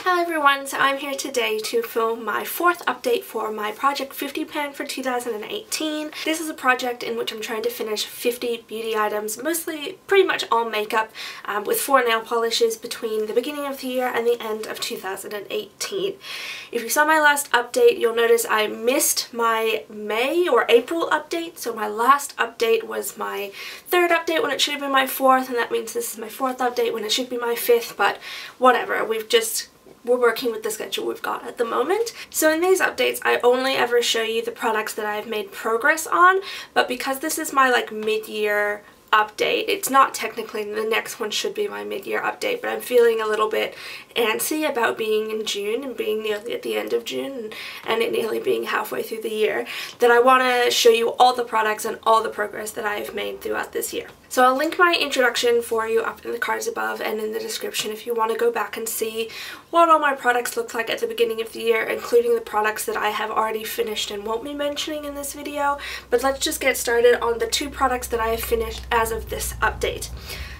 Hello everyone, so I'm here today to film my fourth update for my Project 50 pan for 2018. This is a project in which I'm trying to finish 50 beauty items, mostly pretty much all makeup, with 4 nail polishes between the beginning of the year and the end of 2018. If you saw my last update, you'll notice I missed my May or April update, so my last update was my 3rd update when it should have been my 4th, and that means this is my 4th update when it should be my 5th, but whatever, we're working with the schedule we've got at the moment. So in these updates, I only ever show you the products that I've made progress on, but because this is my mid-year update, it's not technically, the next one should be my mid-year update, but I'm feeling a little bit antsy about being in June and being nearly at the end of June and it nearly being halfway through the year, that I want to show you all the products and all the progress that I have made throughout this year. So I'll link my introduction for you up in the cards above and in the description if you want to go back and see what all my products look like at the beginning of the year, including the products that I have already finished and won't be mentioning in this video. But let's just get started on the 2 products that I have finished as of this update.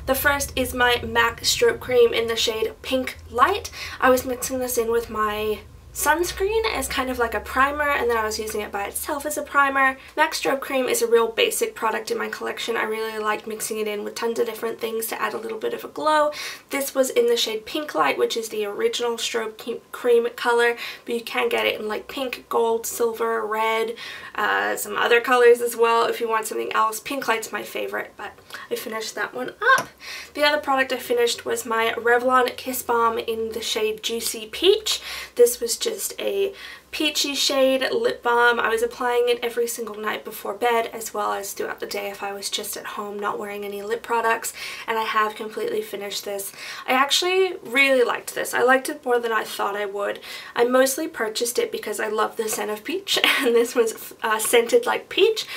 The first is my MAC Strobe Cream in the shade Pink Light. I was mixing this in with my sunscreen as kind of like a primer, and then I was using it by itself as a primer. MAC Strobe Cream is a real basic product in my collection. I really like mixing it in with tons of different things to add a little bit of a glow. This was in the shade Pink Light, which is the original Strobe Cream color, but you can get it in like pink, gold, silver, red, some other colors as well if you want something else. Pink Light's my favorite, but I finished that one up. The other product I finished was my Revlon Kiss Balm in the shade Juicy Peach. This was just a peachy shade lip balm. I was applying it every single night before bed as well as throughout the day if I was just at home not wearing any lip products, and I have completely finished this. I actually really liked this. I liked it more than I thought I would. I mostly purchased it because I love the scent of peach and this was scented like peach.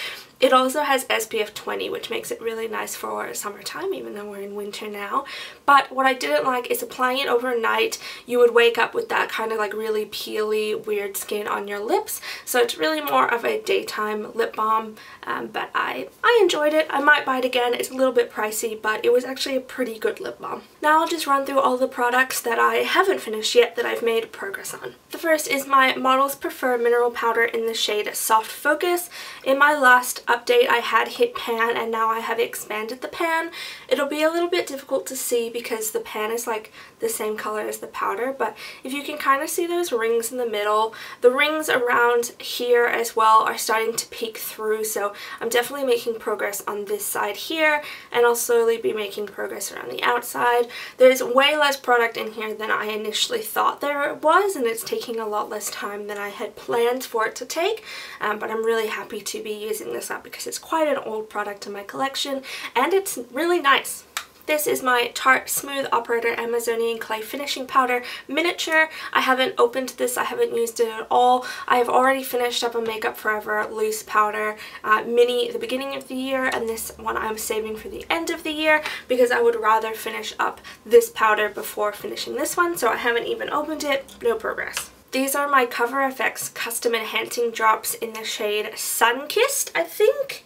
It also has SPF 20, which makes it really nice for summertime, even though we're in winter now. But what I didn't like is applying it overnight. You would wake up with that kind of really peely, weird skin on your lips. So it's really more of a daytime lip balm, but I enjoyed it. I might buy it again. It's a little bit pricey, but it was actually a pretty good lip balm. Now I'll just run through all the products that I haven't finished yet that I've made progress on. The first is my Models Prefer Mineral Powder in the shade Soft Focus. In my last update I had hit pan and now I have expanded the pan. It'll be a little bit difficult to see because the pan is like the same color as the powder, but if you can kind of see those rings in the middle, the rings around here as well are starting to peek through, so I'm definitely making progress on this side here, and I'll slowly be making progress around the outside. There's way less product in here than I initially thought there was, and it's taking a lot less time than I had planned for it to take, but I'm really happy to be using this up because it's quite an old product in my collection and it's really nice. This is my Tarte Smooth Operator Amazonian Clay Finishing Powder Miniature. I haven't opened this, I haven't used it at all. I have already finished up a Makeup Forever Loose Powder Mini at the beginning of the year, and this one I'm saving for the end of the year because I would rather finish up this powder before finishing this one, so I haven't even opened it. No progress. These are my Cover FX Custom Enhancing Drops in the shade Sunkissed, I think?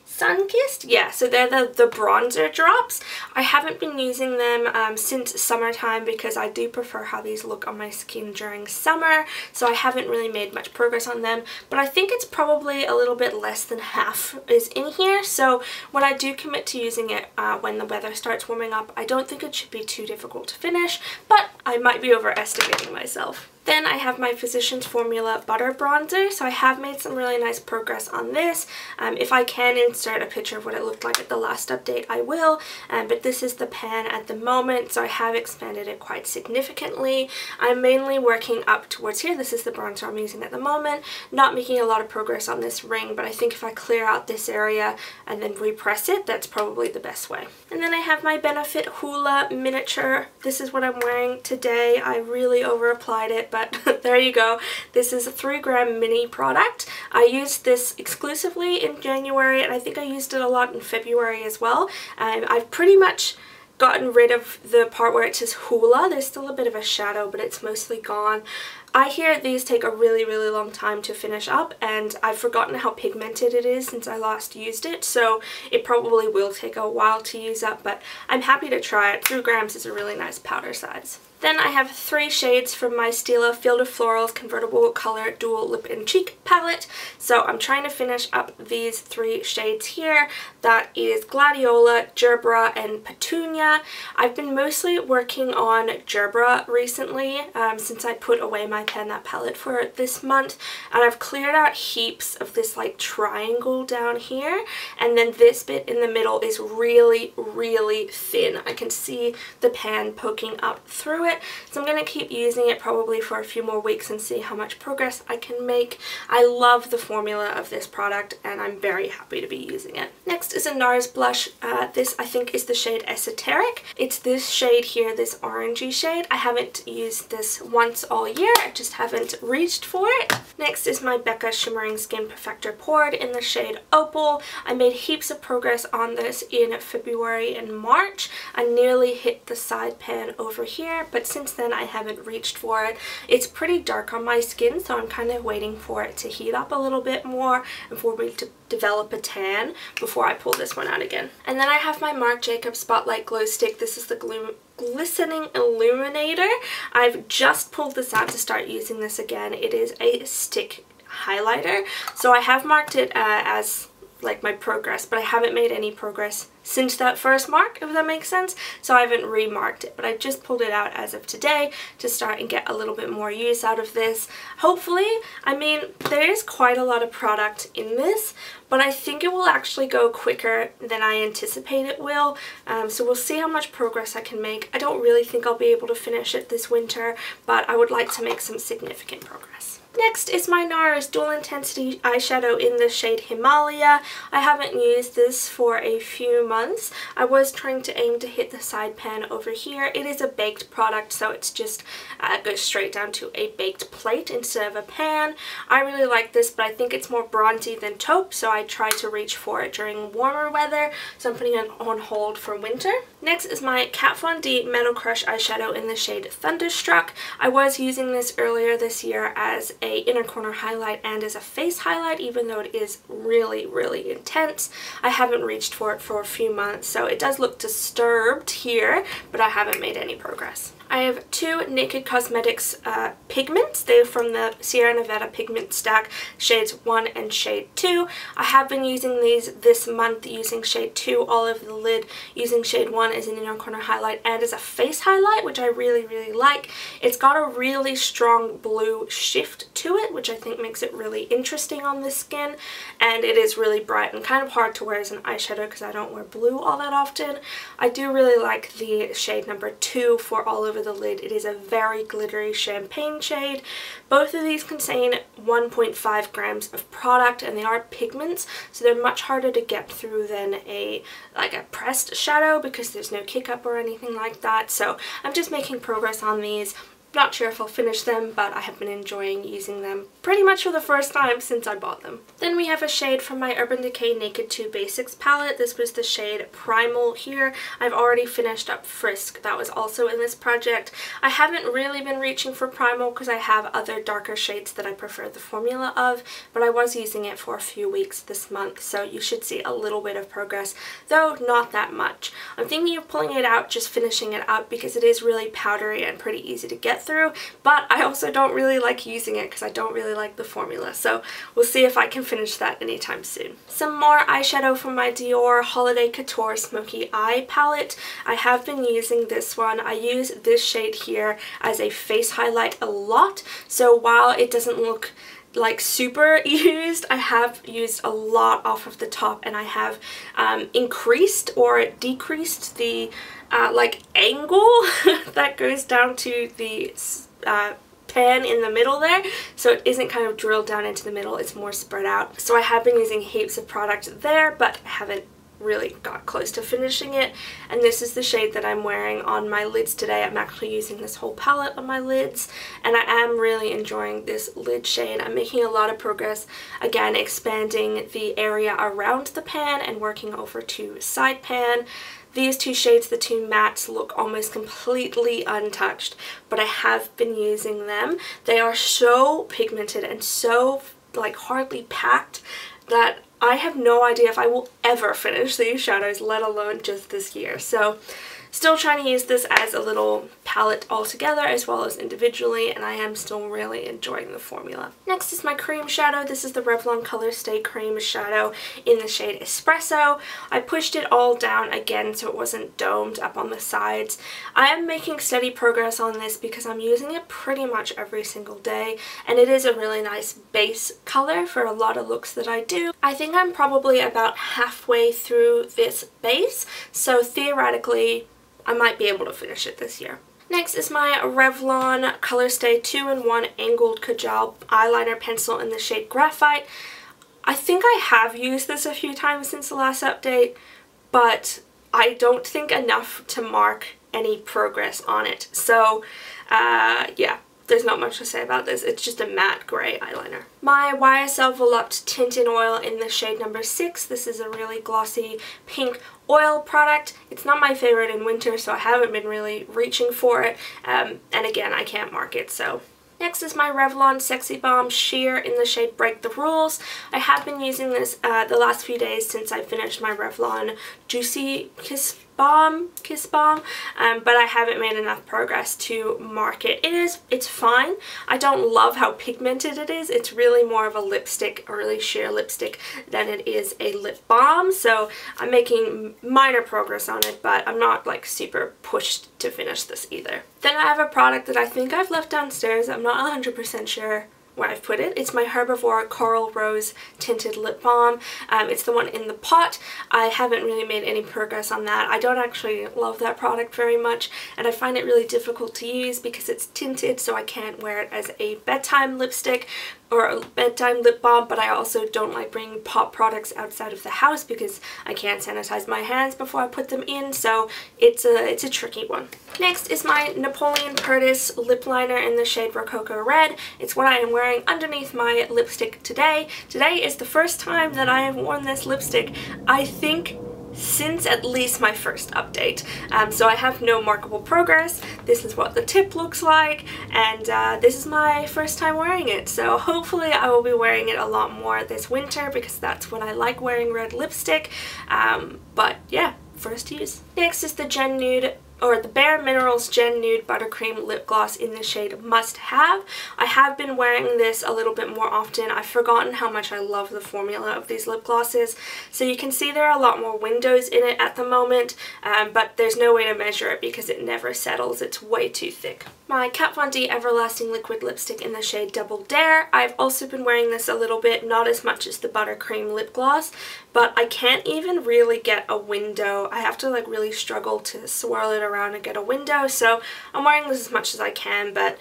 Sunkissed? Yeah, so they're the bronzer drops. I haven't been using them since summertime because I do prefer how these look on my skin during summer, so I haven't really made much progress on them, but I think it's probably a little bit less than half is in here, so when I do commit to using it when the weather starts warming up, I don't think it should be too difficult to finish, but I might be overestimating myself. Then I have my Physicians Formula Butter Bronzer, so I have made some really nice progress on this. If I can insert a picture of what it looked like at the last update, I will, but this is the pan at the moment, so I have expanded it quite significantly. I'm mainly working up towards here. This is the bronzer I'm using at the moment. Not making a lot of progress on this ring, but I think if I clear out this area and then repress it, that's probably the best way. And then I have my Benefit Hoola Miniature. This is what I'm wearing today. I really over applied it, but there you go. This is a 3-gram mini product. I used this exclusively in January, and I think I used it a lot in February as well. I've pretty much gotten rid of the part where it says Hoola. There's still a bit of a shadow, but it's mostly gone. I hear these take a really long time to finish up, and I've forgotten how pigmented it is since I last used it, so it probably will take a while to use up, but I'm happy to try it. 3 grams is a really nice powder size. Then I have 3 shades from my Stila Field of Florals Convertible Color Dual Lip and Cheek palette. So I'm trying to finish up these 3 shades here. That is Gladiola, Gerbera, and Petunia. I've been mostly working on Gerbera recently since I put away my Pan That palette for this month. And I've cleared out heaps of this like triangle down here. And then this bit in the middle is really, really thin. I can see the pan poking up through it. So I'm going to keep using it probably for a few more weeks and see how much progress I can make. I love the formula of this product and I'm very happy to be using it. Next is a NARS blush. This I think is the shade Esoteric. It's this shade here, this orangey shade. I haven't used this once all year. I just haven't reached for it. Next is my Becca Shimmering Skin Perfector Poured in the shade Opal. I made heaps of progress on this in February and March. I nearly hit the side pan over here, but since then I haven't reached for it. It's pretty dark on my skin, so I'm kind of waiting for it to heat up a little bit more and for me to develop a tan before I pull this one out again. And then I have my Marc Jacobs Spotlight Glow Stick. This is the Glistening Illuminator. I've just pulled this out to start using this again. It is a stick highlighter, so I have marked it as like my progress, but I haven't made any progress since that first mark, if that makes sense, so I haven't remarked it, but I just pulled it out as of today to start and get a little bit more use out of this. Hopefully, I mean, there is quite a lot of product in this, but I think it will actually go quicker than I anticipate it will, so we'll see how much progress I can make. I don't really think I'll be able to finish it this winter, but I would like to make some significant progress. Next is my NARS Dual Intensity eyeshadow in the shade Himalaya. I haven't used this for a few months. I was trying to aim to hit the side pan over here. It is a baked product, so it's just goes straight down to a baked plate instead of a pan. I really like this, but I think it's more bronzy than taupe, so I try to reach for it during warmer weather, so I'm putting it on hold for winter. Next is my Kat Von D Metal Crush eyeshadow in the shade Thunderstruck. I was using this earlier this year as a inner corner highlight and as a face highlight, even though it is really, really intense. I haven't reached for it for a few months, so it does look disturbed here, but I haven't made any progress. I have 2 Naked Cosmetics pigments. They're from the Sierra Nevada pigment stack, shades 1 and shade 2. I have been using these this month using shade 2 all over the lid, using shade 1 as an inner corner highlight and as a face highlight, which I really, really like. It's got a really strong blue shift to it, which I think makes it really interesting on the skin, and it is really bright and kind of hard to wear as an eyeshadow because I don't wear blue all that often. I do really like the shade number 2 for all over the lid. It is a very glittery champagne shade. Both of these contain 1.5 grams of product, and they are pigments, so they're much harder to get through than a pressed shadow because there's no kick up or anything like that. So I'm just making progress on these. Not sure if I'll finish them, but I have been enjoying using them pretty much for the first time since I bought them. Then we have a shade from my Urban Decay Naked 2 Basics palette. This was the shade Primal here. I've already finished up Frisk. That was also in this project. I haven't really been reaching for Primal because I have other darker shades that I prefer the formula of, but I was using it for a few weeks this month, so you should see a little bit of progress, though not that much. I'm thinking of pulling it out, just finishing it up, because it is really powdery and pretty easy to get through, but I also don't really like using it because I don't really like the formula, so we'll see if I can finish that anytime soon. Some more eyeshadow from my Dior Holiday Couture Smoky Eye palette. I have been using this one. I use this shade here as a face highlight a lot, so while it doesn't look like super used, I have used a lot off of the top, and I have increased or decreased the like angle that goes down to the pan in the middle there, so it isn't kind of drilled down into the middle, it's more spread out. So I have been using heaps of product there, but I haven't really got close to finishing it, and this is the shade that I'm wearing on my lids today. I'm actually using this whole palette on my lids, and I am really enjoying this lid shade. I'm making a lot of progress, again expanding the area around the pan and working over to side pan. These 2 shades, the 2 mattes, look almost completely untouched, but I have been using them. They are so pigmented and so like hardly packed that I have no idea if I will ever finish these shadows, let alone just this year. So Still trying to use this as a little palette altogether as well as individually, and I am still really enjoying the formula. Next is my cream shadow. This is the Revlon Color Stay Cream Shadow in the shade Espresso. I pushed it all down again so it wasn't domed up on the sides. I am making steady progress on this because I'm using it pretty much every single day, and it is a really nice base color for a lot of looks that I do. I think I'm probably about halfway through this base, so theoretically I might be able to finish it this year. Next is my Revlon Color Stay 2-in-1 Angled Kajal Eyeliner Pencil in the shade Graphite. I think I have used this a few times since the last update, but I don't think enough to mark any progress on it. So yeah, there's not much to say about this. It's just a matte grey eyeliner. My YSL Volupte Tint in Oil in the shade number 6. This is a really glossy pink oil product. It's not my favorite in winter, so I haven't been really reaching for it. And again, I can't mark it, so. Next is my Revlon Sexy Balm Sheer in the shade Break the Rules. I have been using this the last few days since I finished my Revlon Juicy Kiss Balm, but I haven't made enough progress to mark it. It's fine. I don't love how pigmented it is. It's really more of a lipstick, a really sheer lipstick, than it is a lip balm, so I'm making minor progress on it, but I'm not like super pushed to finish this either. Then I have a product that I think I've left downstairs. I'm not 100% sure where I've put it. It's my Herbivore Coral Rose Tinted Lip Balm. It's the one in the pot. I haven't really made any progress on that. I don't actually love that product very much, and I find it really difficult to use because it's tinted, so I can't wear it as a bedtime lipstick or a bedtime lip balm, but I also don't like bringing pot products outside of the house because I can't sanitize my hands before I put them in, so it's a tricky one. Next is my Napoleon Purtis lip liner in the shade Rococo Red. It's what I am wearing underneath my lipstick today. Today is the first time that I have worn this lipstick, I think, since at least my first update. So I have no markable progress. This is what the tip looks like, and this is my first time wearing it, so hopefully I will be wearing it a lot more this winter because that's when I like wearing red lipstick. But yeah, first use. Next is the Gen Nude, or the Bare Minerals Gen Nude Buttercream Lip Gloss in the shade Must Have. I have been wearing this a little bit more often. I've forgotten how much I love the formula of these lip glosses. So you can see there are a lot more windows in it at the moment, but there's no way to measure it because it never settles. It's way too thick. My Kat Von D Everlasting Liquid Lipstick in the shade Double Dare. I've also been wearing this a little bit, not as much as the Buttercream lip gloss, but I can't even really get a window. I have to like really struggle to swirl it around and get a window, so I'm wearing this as much as I can, but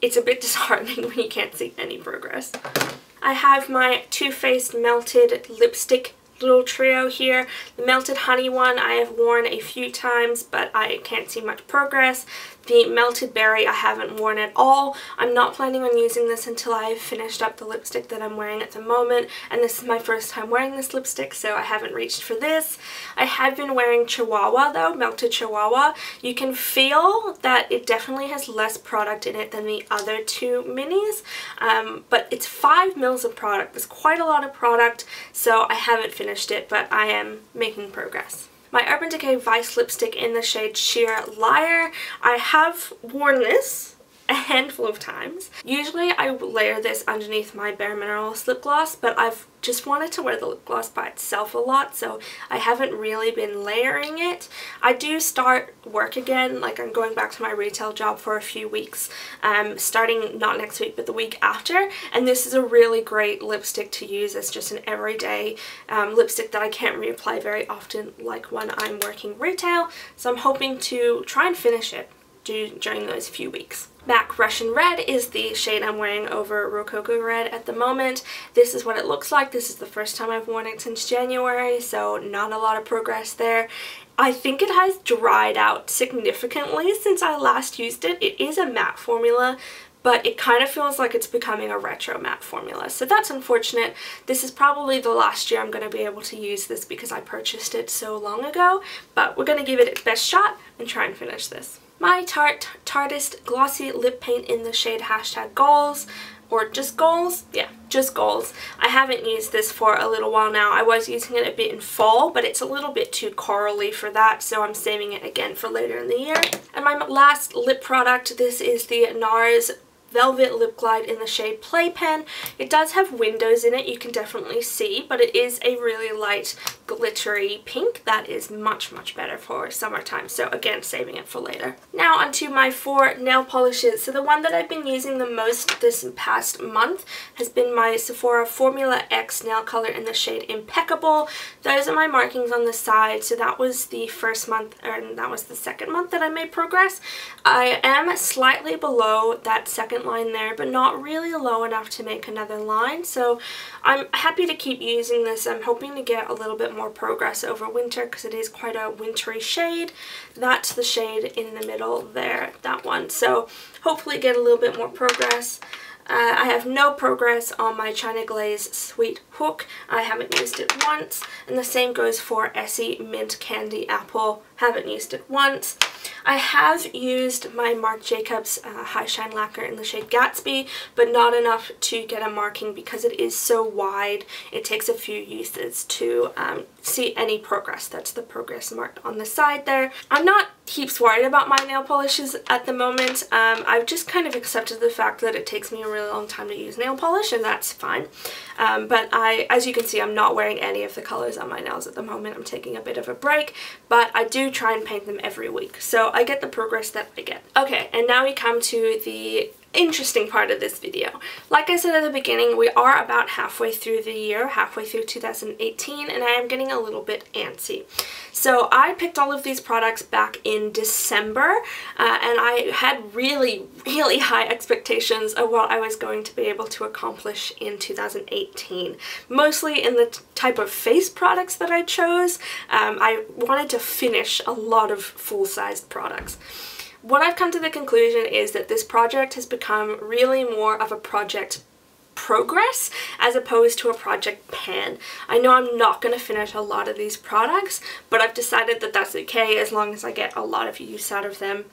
it's a bit disheartening when you can't see any progress. I have my Too Faced Melted Lipstick little trio here. The Melted Honey one I have worn a few times, but I can't see much progress. The Melted Berry I haven't worn at all. I'm not planning on using this until I've finished up the lipstick that I'm wearing at the moment, and this is my first time wearing this lipstick, so I haven't reached for this. I have been wearing Chihuahua though, Melted Chihuahua. You can feel that it definitely has less product in it than the other two minis, but it's 5 mils of product. It's quite a lot of product, so I haven't finished it, but I am making progress. My Urban Decay Vice lipstick in the shade Sheer Liar. I have worn this a handful of times. Usually I layer this underneath my Bare Minerals lip gloss, but I've just wanted to wear the lip gloss by itself a lot, so I haven't really been layering it. I do start work again, like I'm going back to my retail job for a few weeks, starting not next week but the week after, and this is a really great lipstick to use as just an everyday lipstick that I can't reapply very often like when I'm working retail, so I'm hoping to try and finish it during those few weeks. MAC Russian Red is the shade I'm wearing over Rococo Red at the moment. This is what it looks like. This is the first time I've worn it since January, so not a lot of progress there. I think it has dried out significantly since I last used it. It is a matte formula, but it kind of feels like it's becoming a retro matte formula, so that's unfortunate. This is probably the last year I'm going to be able to use this because I purchased it so long ago, but we're going to give it its best shot and try and finish this. My Tarteist Glossy Lip Paint in the shade Hashtag Goals, or just Goals, yeah, just goals. I haven't used this for a little while now. I was using it a bit in fall, but it's a little bit too corally for that, so I'm saving it again for later in the year. And my last lip product, this is the NARS Velvet Lip Glide in the shade Playpen. It does have windows in it, you can definitely see, but it is a really light glittery pink that is much better for summertime, so again saving it for later. Now onto my 4 nail polishes. So the one that I've been using the most this past month has been my Sephora Formula X nail color in the shade Impeccable. Those are my markings on the side, so that was the first month, and that was the second month that I made progress. I am slightly below that second line there, but not really low enough to make another line, so I'm happy to keep using this. I'm hoping to get a little bit more progress over winter because it is quite a wintry shade. That's the shade in the middle there, that one, so hopefully get a little bit more progress. I have no progress on my China Glaze Sweet Hook. I haven't used it once, and the same goes for Essie Mint Candy Apple. Haven't used it once. I have used my Marc Jacobs High Shine Lacquer in the shade Gatsby, but not enough to get a marking because it is so wide. It takes a few uses to see any progress. That's the progress marked on the side there. I'm not heaps worried about my nail polishes at the moment. I've just kind of accepted the fact that it takes me a really long time to use nail polish, and that's fine. But as you can see, I'm not wearing any of the colors on my nails at the moment. I'm taking a bit of a break, but I do try and paint them every week, so I get the progress that I get. Okay, and now we come to the interesting part of this video. Like I said at the beginning, we are about halfway through the year, halfway through 2018, and I am getting a little bit antsy. So I picked all of these products back in December, and I had really high expectations of what I was going to be able to accomplish in 2018. Mostly in the type of face products that I chose. I wanted to finish a lot of full-sized products. What I've come to the conclusion is that this project has become really more of a project progress as opposed to a project pan. I know I'm not going to finish a lot of these products, but I've decided that that's okay as long as I get a lot of use out of them.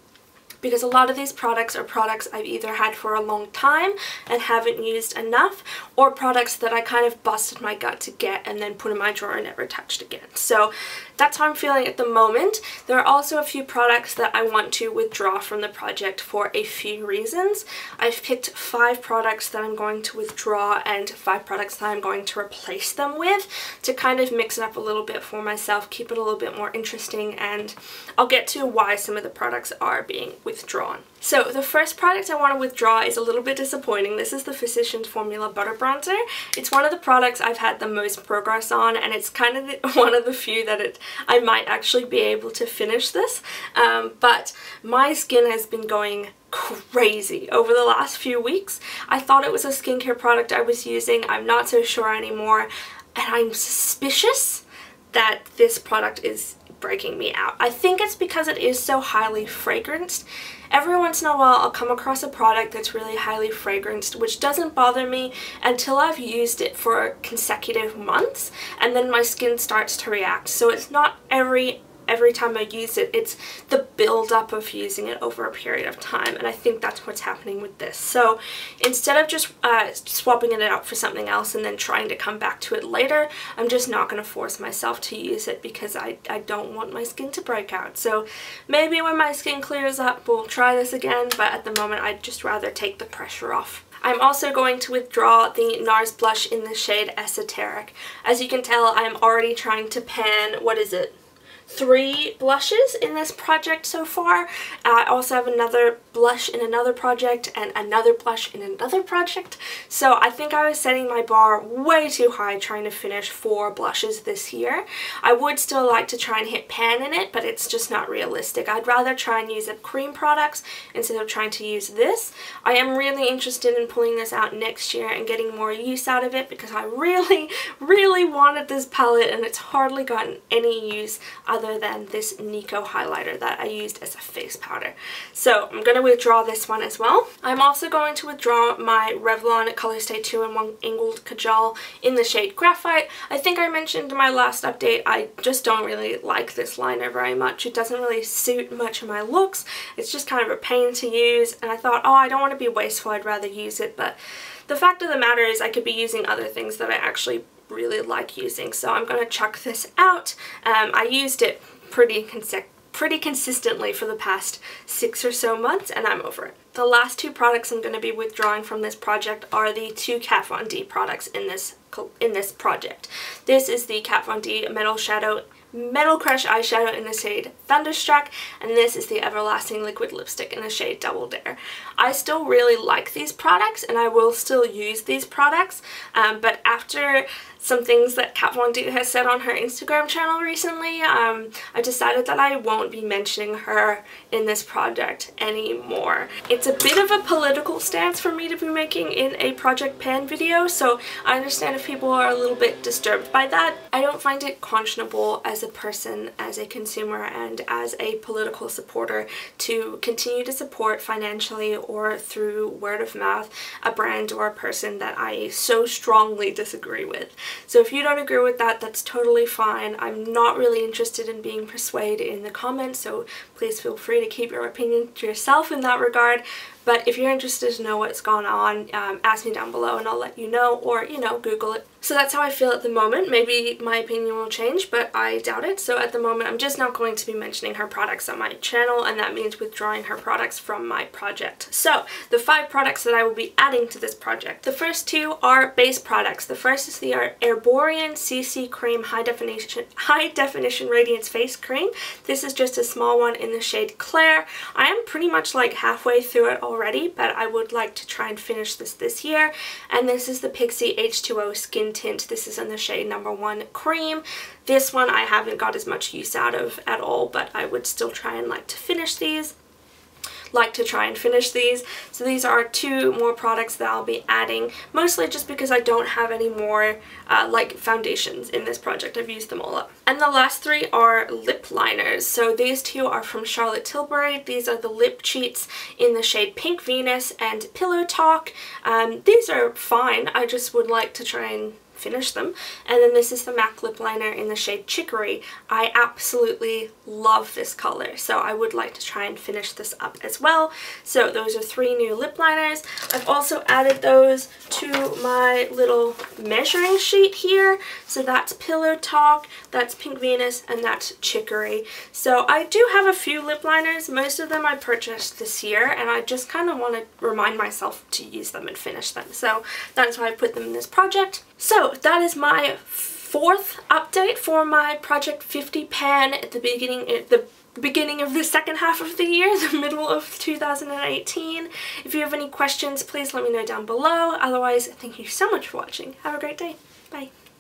Because a lot of these products are products I've either had for a long time and haven't used enough, or products that I kind of busted my gut to get and then put in my drawer and never touched again. So that's how I'm feeling at the moment. There are also a few products that I want to withdraw from the project for a few reasons. I've picked 5 products that I'm going to withdraw and 5 products that I'm going to replace them with to kind of mix it up a little bit for myself, keep it a little bit more interesting, and I'll get to why some of the products are being withdrawn. So the first product I want to withdraw is a little bit disappointing. This is the Physicians Formula Butter Bronzer. It's one of the products I've had the most progress on, and it's kind of one of the few that I might actually be able to finish this. But my skin has been going crazy over the last few weeks. I thought it was a skincare product I was using. I'm not so sure anymore, and I'm suspicious that this product is breaking me out. I think it's because it is so highly fragranced. Every once in a while I'll come across a product that's really highly fragranced, which doesn't bother me until I've used it for consecutive months, and then my skin starts to react. So it's not every time I use it, it's the build-up of using it over a period of time, and I think that's what's happening with this. So instead of just swapping it out for something else and then trying to come back to it later, I'm just not going to force myself to use it because I don't want my skin to break out. So maybe when my skin clears up we'll try this again, but at the moment I'd just rather take the pressure off. I'm also going to withdraw the NARS blush in the shade Esoteric. As you can tell, I'm already trying to pan, what is it? 3 blushes in this project so far. I also have another blush in another project and another blush in another project. So I think I was setting my bar way too high trying to finish 4 blushes this year. I would still like to try and hit pan in it, but it's just not realistic. I'd rather try and use up cream products instead of trying to use this. I am really interested in pulling this out next year and getting more use out of it because I really wanted this palette and it's hardly gotten any use other than this Nico highlighter that I used as a face powder. So I'm going to withdraw this one as well. I'm also going to withdraw my Revlon Color Stay 2-in-1 Angled Kajal in the shade Graphite. I think I mentioned in my last update I just don't really like this liner very much. It doesn't really suit much of my looks. It's just kind of a pain to use, and I thought, oh, I don't want to be wasteful, I'd rather use it, but the fact of the matter is I could be using other things that I actually really like using, so I'm going to chuck this out. I used it pretty consistently for the past 6 or so months, and I'm over it. The last two products I'm going to be withdrawing from this project are the two Kat Von D products in this project. This is the Kat Von D Metal Crush eyeshadow in the shade Thunderstruck, and this is the Everlasting liquid lipstick in the shade Double Dare. I still really like these products and I will still use these products, but after some things that Kat Von D has said on her Instagram channel recently, I decided that I won't be mentioning her in this project anymore. It's a bit of a political stance for me to be making in a Project Pan video, so I understand if people are a little bit disturbed by that. I don't find it conscionable as a person, as a consumer, and as a political supporter to continue to support financially or through word of mouth a brand or a person that I so strongly disagree with. So if you don't agree with that, that's totally fine. I'm not really interested in being persuaded in the comments, so please feel free to keep your opinion to yourself in that regard. But if you're interested to know what's gone on, ask me down below and I'll let you know, or, you know, Google it. So that's how I feel at the moment. Maybe my opinion will change, but I doubt it. So at the moment, I'm just not going to be mentioning her products on my channel, and that means withdrawing her products from my project. So the 5 products that I will be adding to this project. The first 2 are base products. The first is the Herborian CC Cream High Definition Radiance Face Cream. This is just a small one in the shade Claire. I am pretty much like halfway through it already, but I would like to try and finish this year. And this is the Pixi H2O Skin Tint. This is in the shade number 1 Cream. This one I haven't got as much use out of at all, but I would still try and like to finish these. So these are 2 more products that I'll be adding, mostly just because I don't have any more like foundations in this project. I've used them all up. And the last 3 are lip liners. So these 2 are from Charlotte Tilbury. These are the lip cheats in the shade Pink Venus and Pillow Talk. These are fine. I just would like to try and finish them. And then this is the MAC lip liner in the shade Chicory. I absolutely love this color, so I would like to try and finish this up as well. So those are 3 new lip liners. I've also added those to my little measuring sheet here. So that's Pillow Talk, that's Pink Venus, and that's Chicory. So I do have a few lip liners. Most of them I purchased this year, and I just kind of want to remind myself to use them and finish them. So that's why I put them in this project. So that is my 4th update for my Project 50 pan at the beginning of the second half of the year, the middle of 2018. If you have any questions, please let me know down below. Otherwise, thank you so much for watching. Have a great day. Bye.